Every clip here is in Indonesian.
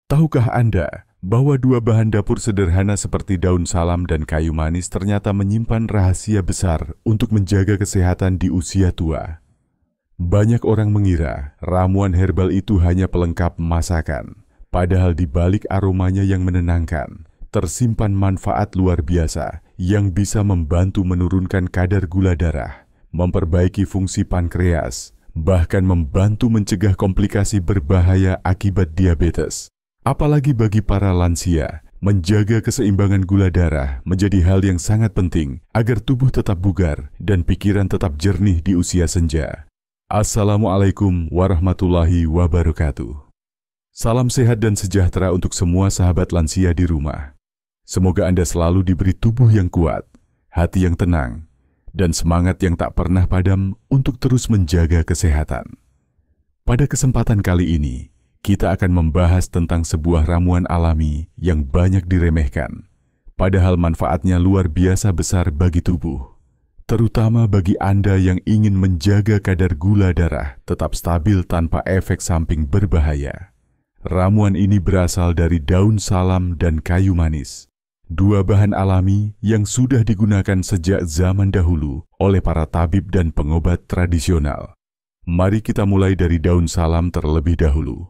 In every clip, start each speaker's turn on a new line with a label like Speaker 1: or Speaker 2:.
Speaker 1: Tahukah Anda bahwa dua bahan dapur sederhana seperti daun salam dan kayu manis ternyata menyimpan rahasia besar untuk menjaga kesehatan di usia tua? Banyak orang mengira ramuan herbal itu hanya pelengkap masakan, padahal di balik aromanya yang menenangkan, tersimpan manfaat luar biasa yang bisa membantu menurunkan kadar gula darah, memperbaiki fungsi pankreas, bahkan membantu mencegah komplikasi berbahaya akibat diabetes. Apalagi bagi para lansia, menjaga keseimbangan gula darah menjadi hal yang sangat penting agar tubuh tetap bugar dan pikiran tetap jernih di usia senja. Assalamualaikum warahmatullahi wabarakatuh. Salam sehat dan sejahtera untuk semua sahabat lansia di rumah. Semoga Anda selalu diberi tubuh yang kuat, hati yang tenang, dan semangat yang tak pernah padam untuk terus menjaga kesehatan. Pada kesempatan kali ini, kita akan membahas tentang sebuah ramuan alami yang banyak diremehkan, padahal manfaatnya luar biasa besar bagi tubuh, terutama bagi Anda yang ingin menjaga kadar gula darah tetap stabil tanpa efek samping berbahaya. Ramuan ini berasal dari daun salam dan kayu manis, dua bahan alami yang sudah digunakan sejak zaman dahulu oleh para tabib dan pengobat tradisional. Mari kita mulai dari daun salam terlebih dahulu.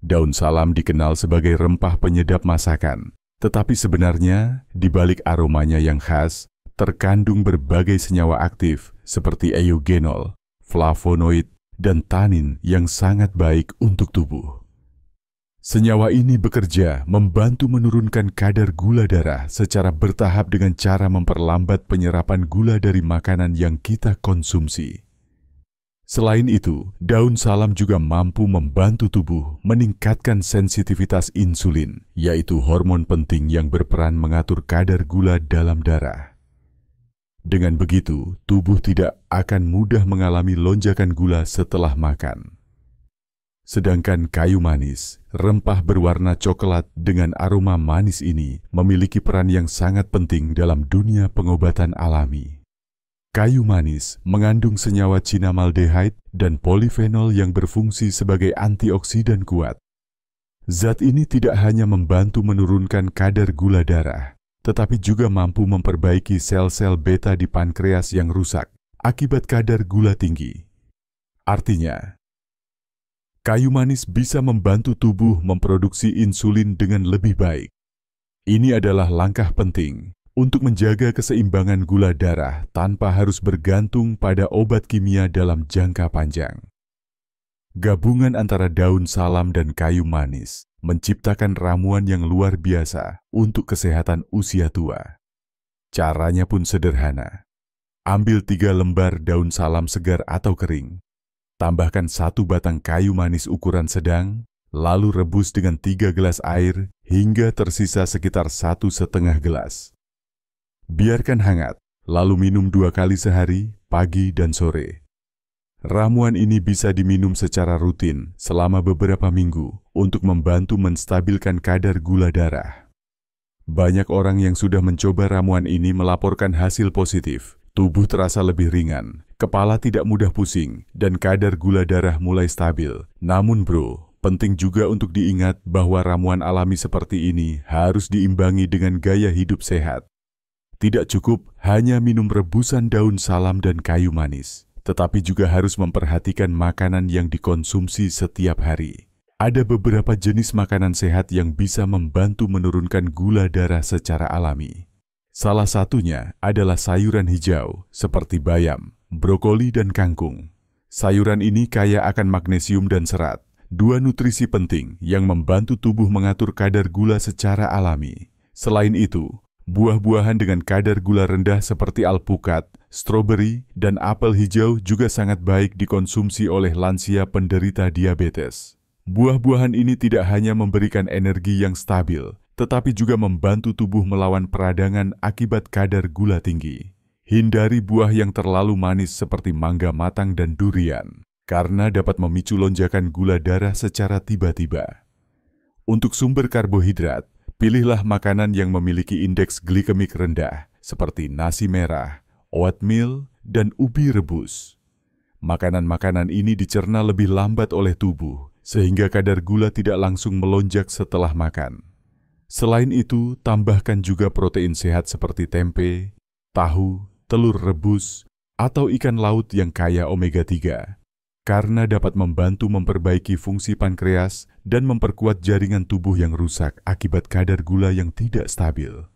Speaker 1: Daun salam dikenal sebagai rempah penyedap masakan, tetapi sebenarnya di balik aromanya yang khas, terkandung berbagai senyawa aktif seperti eugenol, flavonoid, dan tanin yang sangat baik untuk tubuh. Senyawa ini bekerja membantu menurunkan kadar gula darah secara bertahap dengan cara memperlambat penyerapan gula dari makanan yang kita konsumsi. Selain itu, daun salam juga mampu membantu tubuh meningkatkan sensitivitas insulin, yaitu hormon penting yang berperan mengatur kadar gula dalam darah. Dengan begitu, tubuh tidak akan mudah mengalami lonjakan gula setelah makan. Sedangkan kayu manis, rempah berwarna coklat dengan aroma manis ini, memiliki peran yang sangat penting dalam dunia pengobatan alami. Kayu manis mengandung senyawa cinamaldehyde dan polifenol yang berfungsi sebagai antioksidan kuat. Zat ini tidak hanya membantu menurunkan kadar gula darah, tetapi juga mampu memperbaiki sel-sel beta di pankreas yang rusak akibat kadar gula tinggi. Artinya, kayu manis bisa membantu tubuh memproduksi insulin dengan lebih baik. Ini adalah langkah penting untuk menjaga keseimbangan gula darah tanpa harus bergantung pada obat kimia dalam jangka panjang. Gabungan antara daun salam dan kayu manis menciptakan ramuan yang luar biasa untuk kesehatan usia tua. Caranya pun sederhana. Ambil 3 lembar daun salam segar atau kering, tambahkan 1 batang kayu manis ukuran sedang, lalu rebus dengan 3 gelas air hingga tersisa sekitar 1,5 gelas. Biarkan hangat, lalu minum 2 kali sehari, pagi dan sore. Ramuan ini bisa diminum secara rutin selama beberapa minggu untuk membantu menstabilkan kadar gula darah. Banyak orang yang sudah mencoba ramuan ini melaporkan hasil positif. Tubuh terasa lebih ringan, kepala tidak mudah pusing, dan kadar gula darah mulai stabil. Namun bro, penting juga untuk diingat bahwa ramuan alami seperti ini harus diimbangi dengan gaya hidup sehat. Tidak cukup hanya minum rebusan daun salam dan kayu manis, tetapi juga harus memperhatikan makanan yang dikonsumsi setiap hari. Ada beberapa jenis makanan sehat yang bisa membantu menurunkan gula darah secara alami. Salah satunya adalah sayuran hijau seperti bayam, brokoli, dan kangkung. Sayuran ini kaya akan magnesium dan serat, 2 nutrisi penting yang membantu tubuh mengatur kadar gula secara alami. Selain itu, buah-buahan dengan kadar gula rendah seperti alpukat, stroberi, dan apel hijau juga sangat baik dikonsumsi oleh lansia penderita diabetes. Buah-buahan ini tidak hanya memberikan energi yang stabil, tetapi juga membantu tubuh melawan peradangan akibat kadar gula tinggi. Hindari buah yang terlalu manis seperti mangga matang dan durian, karena dapat memicu lonjakan gula darah secara tiba-tiba. Untuk sumber karbohidrat, pilihlah makanan yang memiliki indeks glikemik rendah, seperti nasi merah, oatmeal, dan ubi rebus. Makanan-makanan ini dicerna lebih lambat oleh tubuh, sehingga kadar gula tidak langsung melonjak setelah makan. Selain itu, tambahkan juga protein sehat seperti tempe, tahu, telur rebus, atau ikan laut yang kaya omega-3, karena dapat membantu memperbaiki fungsi pankreas dan memperkuat jaringan tubuh yang rusak akibat kadar gula yang tidak stabil.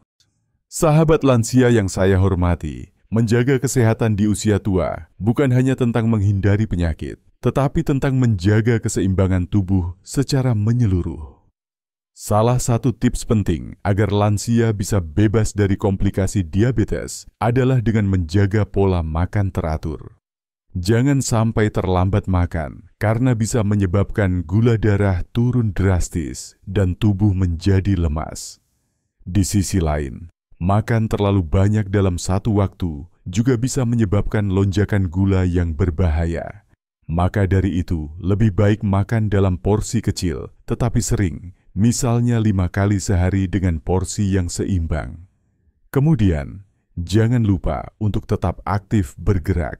Speaker 1: Sahabat lansia yang saya hormati, menjaga kesehatan di usia tua bukan hanya tentang menghindari penyakit, tetapi tentang menjaga keseimbangan tubuh secara menyeluruh. Salah satu tips penting agar lansia bisa bebas dari komplikasi diabetes adalah dengan menjaga pola makan teratur. Jangan sampai terlambat makan karena bisa menyebabkan gula darah turun drastis dan tubuh menjadi lemas. Di sisi lain, makan terlalu banyak dalam satu waktu juga bisa menyebabkan lonjakan gula yang berbahaya. Maka dari itu, lebih baik makan dalam porsi kecil, tetapi sering, misalnya 5 kali sehari dengan porsi yang seimbang. Kemudian, jangan lupa untuk tetap aktif bergerak.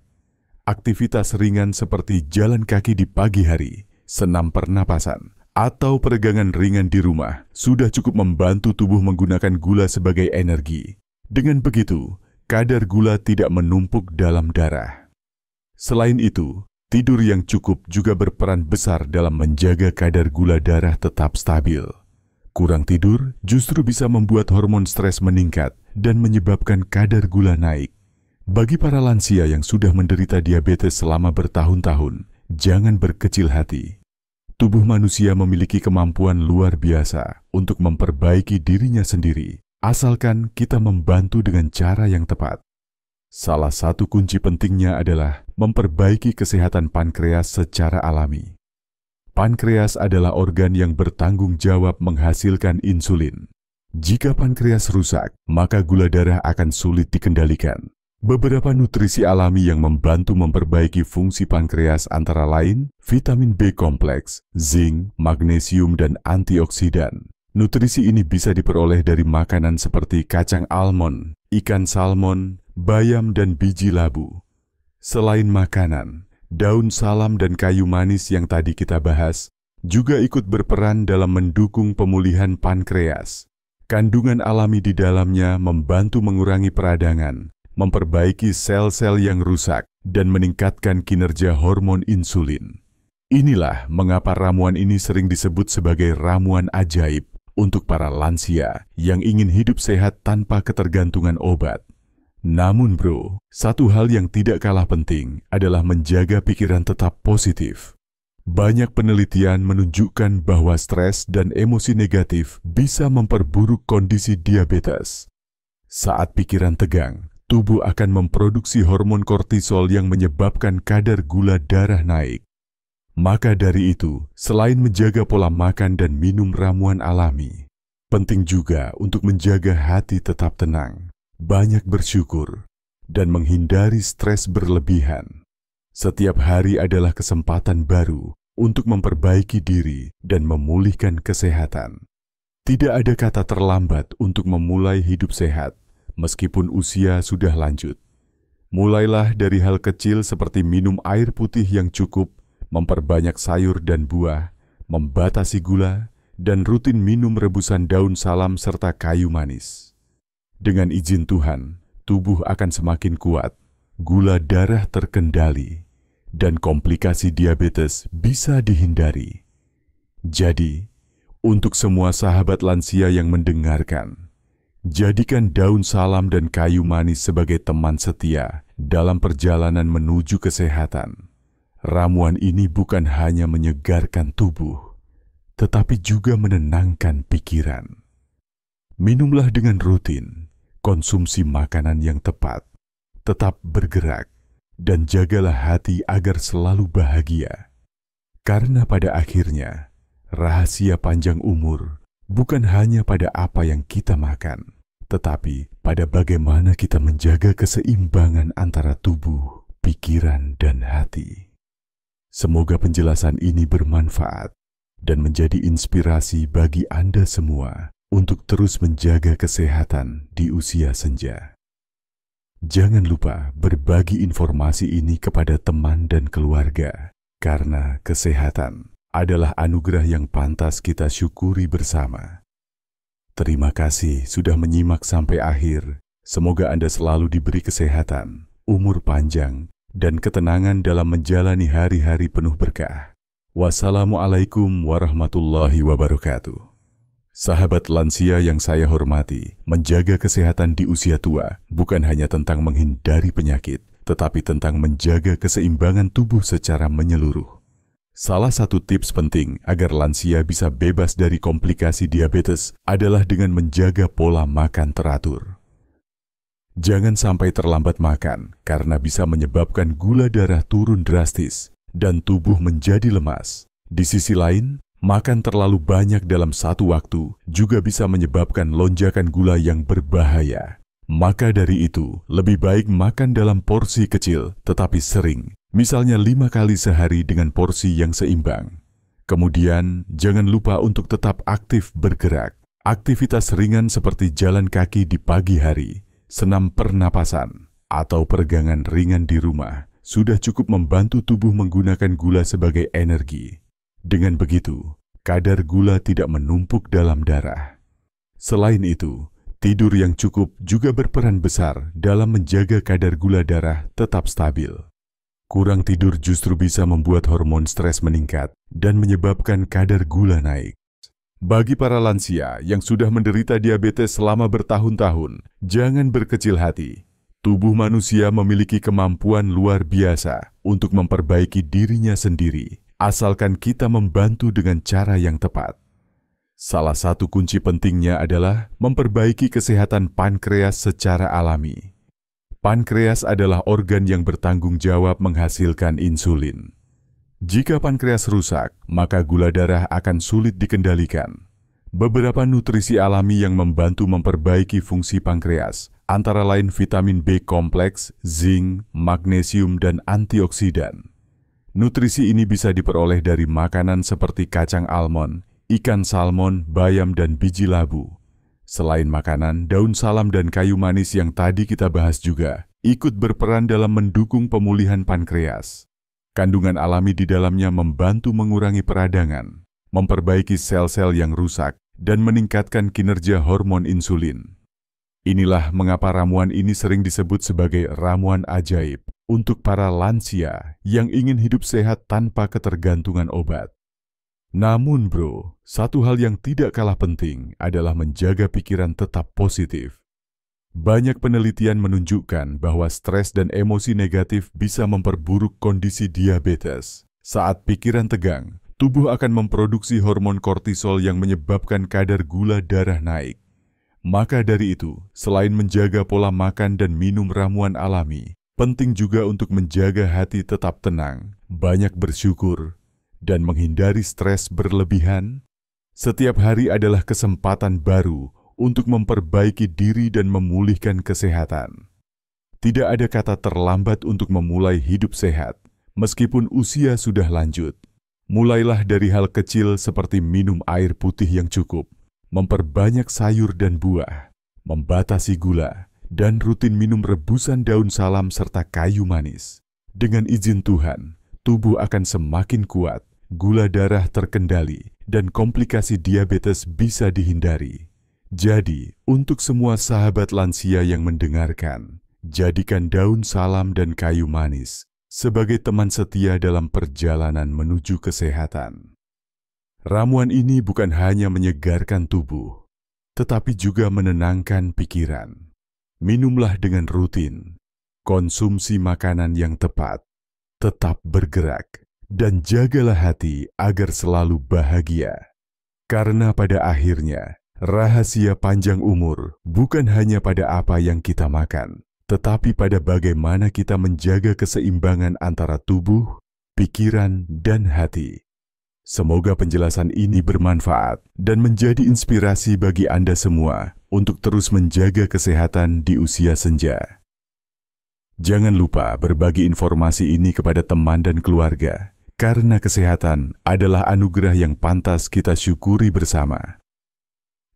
Speaker 1: Aktivitas ringan seperti jalan kaki di pagi hari, senam pernapasan, atau peregangan ringan di rumah sudah cukup membantu tubuh menggunakan gula sebagai energi. Dengan begitu, kadar gula tidak menumpuk dalam darah. Selain itu, tidur yang cukup juga berperan besar dalam menjaga kadar gula darah tetap stabil. Kurang tidur justru bisa membuat hormon stres meningkat dan menyebabkan kadar gula naik. Bagi para lansia yang sudah menderita diabetes selama bertahun-tahun, jangan berkecil hati. Tubuh manusia memiliki kemampuan luar biasa untuk memperbaiki dirinya sendiri, asalkan kita membantu dengan cara yang tepat. Salah satu kunci pentingnya adalah memperbaiki kesehatan pankreas secara alami. Pankreas adalah organ yang bertanggung jawab menghasilkan insulin. Jika pankreas rusak, maka gula darah akan sulit dikendalikan. Beberapa nutrisi alami yang membantu memperbaiki fungsi pankreas antara lain vitamin B kompleks, zinc, magnesium, dan antioksidan. Nutrisi ini bisa diperoleh dari makanan seperti kacang almond, ikan salmon, bayam, dan biji labu. Selain makanan, daun salam dan kayu manis yang tadi kita bahas juga ikut berperan dalam mendukung pemulihan pankreas. Kandungan alami di dalamnya membantu mengurangi peradangan, memperbaiki sel-sel yang rusak, dan meningkatkan kinerja hormon insulin. Inilah mengapa ramuan ini sering disebut sebagai ramuan ajaib untuk para lansia yang ingin hidup sehat tanpa ketergantungan obat. Namun bro, satu hal yang tidak kalah penting adalah menjaga pikiran tetap positif. Banyak penelitian menunjukkan bahwa stres dan emosi negatif bisa memperburuk kondisi diabetes. Saat pikiran tegang, tubuh akan memproduksi hormon kortisol yang menyebabkan kadar gula darah naik. Maka dari itu, selain menjaga pola makan dan minum ramuan alami, penting juga untuk menjaga hati tetap tenang, banyak bersyukur, dan menghindari stres berlebihan. Setiap hari adalah kesempatan baru untuk memperbaiki diri dan memulihkan kesehatan. Tidak ada kata terlambat untuk memulai hidup sehat, meskipun usia sudah lanjut. Mulailah dari hal kecil seperti minum air putih yang cukup, memperbanyak sayur dan buah, membatasi gula, dan rutin minum rebusan daun salam serta kayu manis. Dengan izin Tuhan, tubuh akan semakin kuat, gula darah terkendali, dan komplikasi diabetes bisa dihindari. Jadi, untuk semua sahabat lansia yang mendengarkan, jadikan daun salam dan kayu manis sebagai teman setia dalam perjalanan menuju kesehatan. Ramuan ini bukan hanya menyegarkan tubuh, tetapi juga menenangkan pikiran. Minumlah dengan rutin, konsumsi makanan yang tepat, tetap bergerak, dan jagalah hati agar selalu bahagia. Karena pada akhirnya, rahasia panjang umur bukan hanya pada apa yang kita makan, tetapi pada bagaimana kita menjaga keseimbangan antara tubuh, pikiran, dan hati. Semoga penjelasan ini bermanfaat dan menjadi inspirasi bagi Anda semua untuk terus menjaga kesehatan di usia senja. Jangan lupa berbagi informasi ini kepada teman dan keluarga, karena kesehatan adalah anugerah yang pantas kita syukuri bersama. Terima kasih sudah menyimak sampai akhir. Semoga Anda selalu diberi kesehatan, umur panjang, dan ketenangan dalam menjalani hari-hari penuh berkah. Wassalamualaikum warahmatullahi wabarakatuh. Sahabat lansia yang saya hormati, menjaga kesehatan di usia tua bukan hanya tentang menghindari penyakit, tetapi tentang menjaga keseimbangan tubuh secara menyeluruh. Salah satu tips penting agar lansia bisa bebas dari komplikasi diabetes adalah dengan menjaga pola makan teratur. Jangan sampai terlambat makan karena bisa menyebabkan gula darah turun drastis dan tubuh menjadi lemas. Di sisi lain, makan terlalu banyak dalam satu waktu juga bisa menyebabkan lonjakan gula yang berbahaya. Maka dari itu, lebih baik makan dalam porsi kecil tetapi sering. Misalnya 5 kali sehari dengan porsi yang seimbang. Kemudian, jangan lupa untuk tetap aktif bergerak. Aktivitas ringan seperti jalan kaki di pagi hari, senam pernapasan, atau peregangan ringan di rumah sudah cukup membantu tubuh menggunakan gula sebagai energi. Dengan begitu, kadar gula tidak menumpuk dalam darah. Selain itu, tidur yang cukup juga berperan besar dalam menjaga kadar gula darah tetap stabil. Kurang tidur justru bisa membuat hormon stres meningkat dan menyebabkan kadar gula naik. Bagi para lansia yang sudah menderita diabetes selama bertahun-tahun, jangan berkecil hati. Tubuh manusia memiliki kemampuan luar biasa untuk memperbaiki dirinya sendiri, asalkan kita membantu dengan cara yang tepat. Salah satu kunci pentingnya adalah memperbaiki kesehatan pankreas secara alami. Pankreas adalah organ yang bertanggung jawab menghasilkan insulin. Jika pankreas rusak, maka gula darah akan sulit dikendalikan. Beberapa nutrisi alami yang membantu memperbaiki fungsi pankreas, antara lain vitamin B kompleks, zinc, magnesium, dan antioksidan. Nutrisi ini bisa diperoleh dari makanan seperti kacang almond, ikan salmon, bayam, dan biji labu. Selain makanan, daun salam dan kayu manis yang tadi kita bahas juga ikut berperan dalam mendukung pemulihan pankreas. Kandungan alami di dalamnya membantu mengurangi peradangan, memperbaiki sel-sel yang rusak, dan meningkatkan kinerja hormon insulin. Inilah mengapa ramuan ini sering disebut sebagai ramuan ajaib untuk para lansia yang ingin hidup sehat tanpa ketergantungan obat. Namun bro, satu hal yang tidak kalah penting adalah menjaga pikiran tetap positif. Banyak penelitian menunjukkan bahwa stres dan emosi negatif bisa memperburuk kondisi diabetes. Saat pikiran tegang, tubuh akan memproduksi hormon kortisol yang menyebabkan kadar gula darah naik. Maka dari itu, selain menjaga pola makan dan minum ramuan alami, penting juga untuk menjaga hati tetap tenang, banyak bersyukur, dan menghindari stres berlebihan. Setiap hari adalah kesempatan baru untuk memperbaiki diri dan memulihkan kesehatan. Tidak ada kata terlambat untuk memulai hidup sehat, meskipun usia sudah lanjut. Mulailah dari hal kecil seperti minum air putih yang cukup, memperbanyak sayur dan buah, membatasi gula, dan rutin minum rebusan daun salam serta kayu manis. Dengan izin Tuhan, tubuh akan semakin kuat, gula darah terkendali, dan komplikasi diabetes bisa dihindari. Jadi, untuk semua sahabat lansia yang mendengarkan, jadikan daun salam dan kayu manis sebagai teman setia dalam perjalanan menuju kesehatan. Ramuan ini bukan hanya menyegarkan tubuh, tetapi juga menenangkan pikiran. Minumlah dengan rutin, konsumsi makanan yang tepat, tetap bergerak, dan jagalah hati agar selalu bahagia. Karena pada akhirnya, rahasia panjang umur bukan hanya pada apa yang kita makan, tetapi pada bagaimana kita menjaga keseimbangan antara tubuh, pikiran, dan hati. Semoga penjelasan ini bermanfaat dan menjadi inspirasi bagi Anda semua untuk terus menjaga kesehatan di usia senja. Jangan lupa berbagi informasi ini kepada teman dan keluarga, karena kesehatan adalah anugerah yang pantas kita syukuri bersama.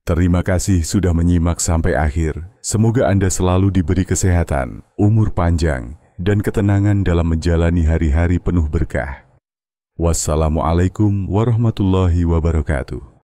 Speaker 1: Terima kasih sudah menyimak sampai akhir. Semoga Anda selalu diberi kesehatan, umur panjang, dan ketenangan dalam menjalani hari-hari penuh berkah. Wassalamualaikum warahmatullahi wabarakatuh.